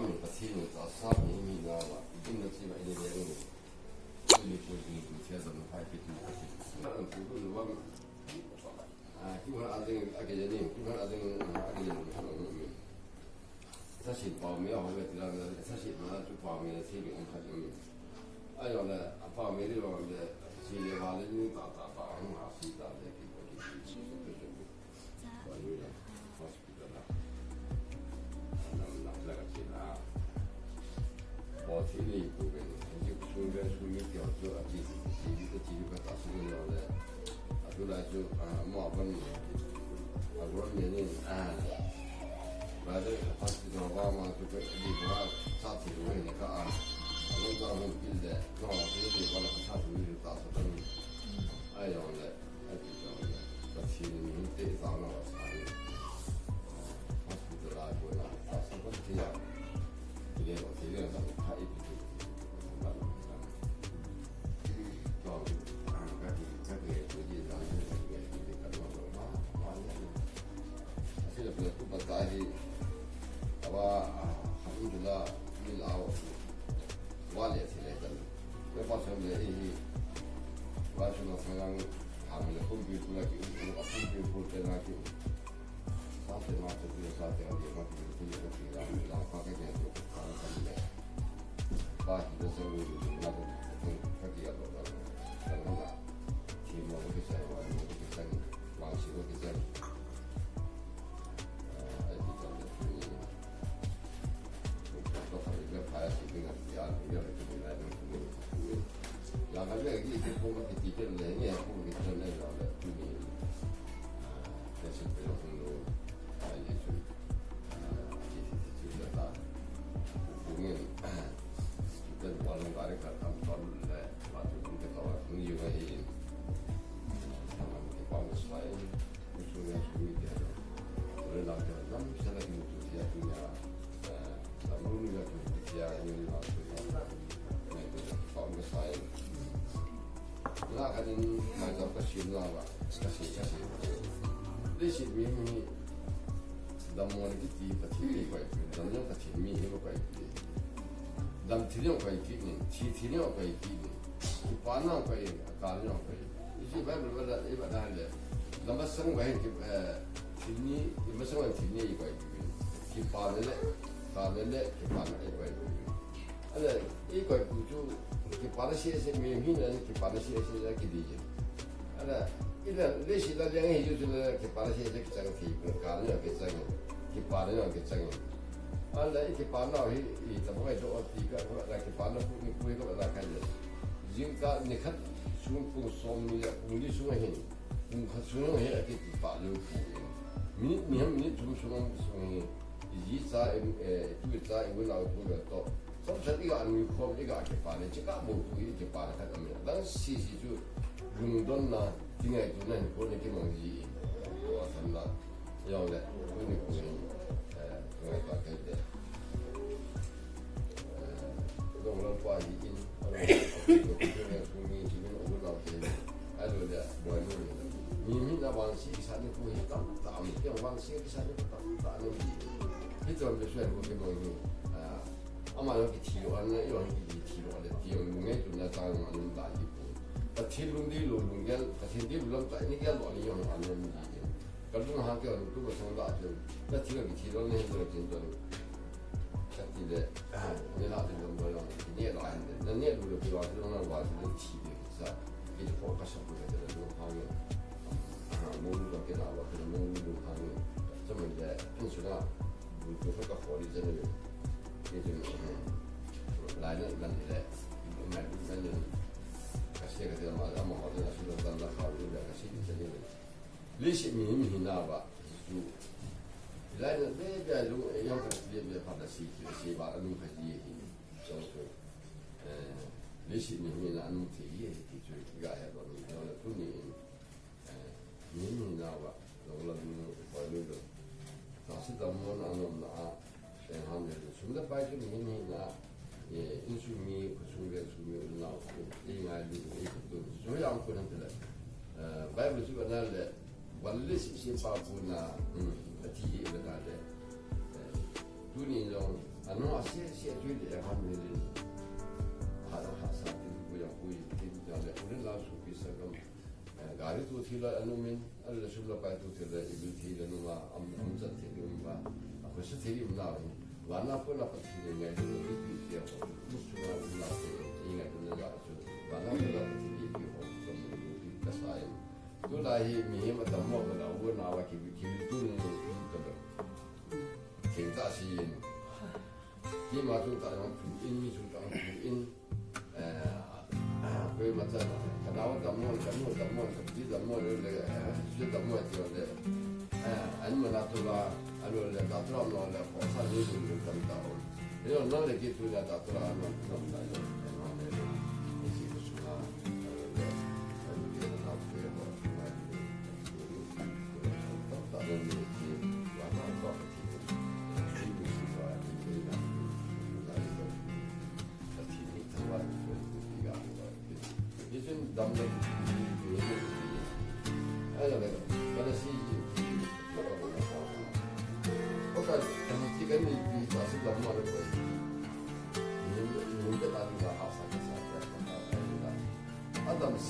me passieren da saben mi na wa din na ci ba ine da yin ni ko ni ko ce da mu fa ke tu ka ci na an ku lu wa ki wa azin ake ne ki wa azin ake ne 사실 밤에 하고 들어가면 사실 나 밤에 세게 안 가지고 아니요 나 밤에 들어가는데 지금 하는 다다다 안 하시다 이렇게 거기 지금 와요야 호스피탈 나 나가지나 뭐 제일 부분 이제 중간 중이 되었죠 아직 지금 다 쓰는 거래 아주 뭐 아버님 아버님은 بعدين حسيت انه ما تبقى اللي بها تعطي وين كا انا ضرب كده نوع اللي ولا حساب اللي تعطي ايوه ولا اكيد بس هي من انت زعلنا وصحي حسيت العب ولا حسب كده اللي هو كده ده حقيقي alhamdulillah min aw wale tele dan ko pa so le hi wa so no sang ha me le pun bi tu la ki ko pa pun bi ko te na ki sa te ma te bi sa te ali ma ki tu ko ki la pa ke ne ko ka ka le ba ki de so ni la ko ka ki ya do da na ki mo ko sa wa ni ko sa ni wa si ko ki sa 나가는 말자가 신나가 사실 대신 미미 담원이 뒤에 거의 담는 같이 미미가 거의 담 틀려 거의 뒤에 지 틀려 거의 뒤에 바나 거의 가는 거의 이제 바로 이거 나한테 담바 쓰는 거에 틀니 이무슨 틀니 거의 기 바늘에 기 바늘 거의 아니 이거 구조 कि पारसी में ही नहीं कि पारसी ऐसे कि दीजिए अरे इधर लेसी ला लेंगे ही जो कि पारसी ऐसे कि चंग थी कारण है कि चंग कि पारने है कि चंग अरे कि पारना ही तब वो जो अति का वो कि पारना पूरी को बता कर ले जिनका निखत सुन को सोमी उंगली सुन है उनका सुन है कि पालो मिनट सुन yi za tu za in la tu ga to so sa ti ga ni ko ni ga ke pa ne chi ka mo tu yi ke pa ka me dan si ju rung don na ti ngai tu na ko ne ke mo yi wa san la ya le ko ni ko ni ko pa ka de do lo pa yi in ko ne ko ni ji ne o la ke a lo de bo lo ni na wan si sa ni ko yi ta mi ke wan si sa ni ko ta ni 이점 몇수에 보게 보이고 아마 여기 뒤로 하는 이런 게 뒤로 하는 뒤로 롱에 좀 나타나는 거는 다 있고 뒤로인데 롱게 같은 데 물론 또 이게 많이 용 하는 게 그런 하게 그거 정도 아주 나 뒤로 뒤로는 힘들어 진짜 같이데 내가 좀 뭐라 이게 나는데 너네 누구 비와 그러는 거 같은 뒤에 있어 이제 포커스 보게 되는 거 하면 모르는 게 나와 그런 모르는 거 하면 좀 이제 인수가 그 효과 버리잖아요. 이제 라인은 난데 말은 가시가 되면 아마 어디다 수도 단다 하고 가시 되는 리시 미미 나봐 주 라인은 배배로 영상 배배 받아시 시바 아는 가지 저도 리시 미미는 아는 티에 티주 이가 해도 이거는 돈이 미미 나봐 너무 벌려도 다시 담는 안온나 생하면 숨다 빠지 미니나 예 인수미 구수게 수미 나오고 이가지고 이것도 저희 안 그런데 바이블 주가 날래 원래 시바구나 뒤에 나래 돈이 좀 아노 아시에 주일에 하면 하다 하사 그냥 우리 팀장에 우리 나서 비서금 가리도 틸라 아노면 알라 술라 바이도 틸라 이bil 틸라 누가 암자 틸라 벌써 되게 나와요. 완나폴라 같은 게 이게 무슨 말이야? 이게 그냥 아주 완나폴라 같은 게 이거 좀 가사요. 그라이 미에마 담모가 오고 나와 기비 두는 거 굉장히 기마 좀 따로 인미 좀 따로 그 맞잖아. 나와 담모 그 담모를 내가 진짜 담모에 들어데 아니면 나도가 allora la datura non la cosa di un cantavo io non le chiedo la datura non la non è si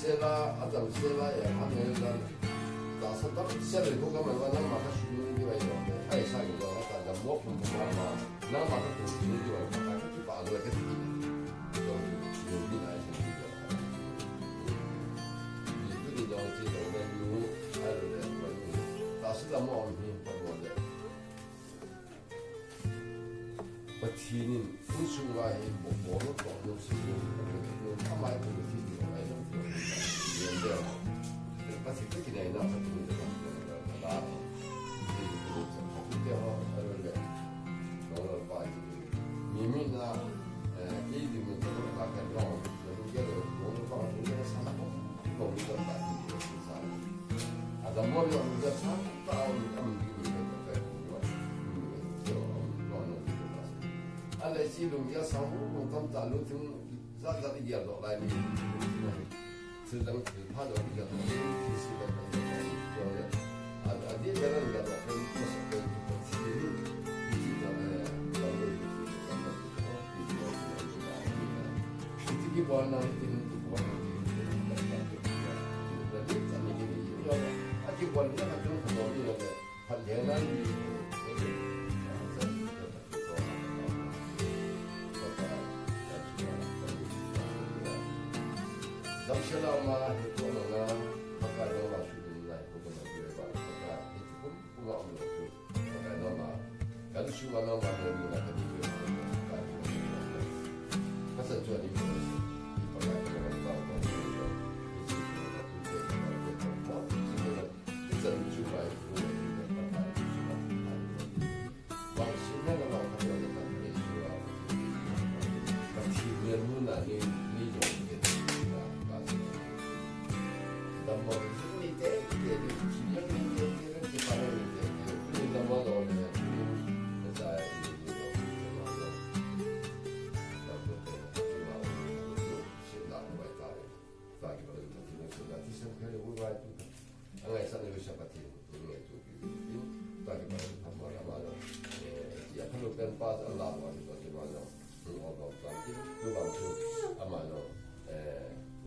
suona Adam Sela ya hamelan da satar sele ko kama wana maka shuru ni wa yo ai sa ko ta da mo ko ma na ma ka ko ni wa ka ki pa lo ka ti so yo ni na shi ni yo ni ku ni do ti do da lu ai lo da ko ni da sa da mo ni pa mo de ba ti ni ku su wa hi mo lo ko lo si yo ka ma ko ti ni wa ai lo 마치 그렇게 내가 나서 듣는데 나 그때 하루에 너를 봐 미미나 이름은 너를 가게 넣어 너를 너를 봐 너를 사고 너를 봐 아다 머리 없는 참 다운 감기를 알레 지lum이야 사고 좀 달로 좀 자자리 기어도 라이미 sedang terhadap kita siapa yang ada dalam dalam proses sini kita itu warna itu warna jadi kami ini ada warna macam ini ada perjalanan selama itu adalah maka doa sudah bukan berapa maka itu pun bunga Allah itu maka doa kalau semua nama dari kita itu pasal jadi dipakai dengan tahu itu cuma itu maksudnya kalau kita lihat itu pasti bermula ni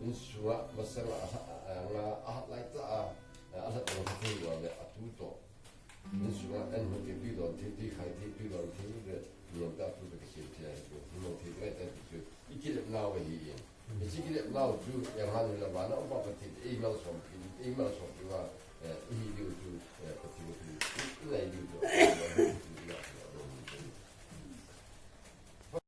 insua masalah ahad lain tak ahad orang tu ada atuto insua kan mungkin bila titik hai titik bila titik dia tak tu bekerja itu kalau titik itu ikut nawa ini ikut nawa tu yang mana la mana apa titik email sompi wa ini itu betul itu lain itu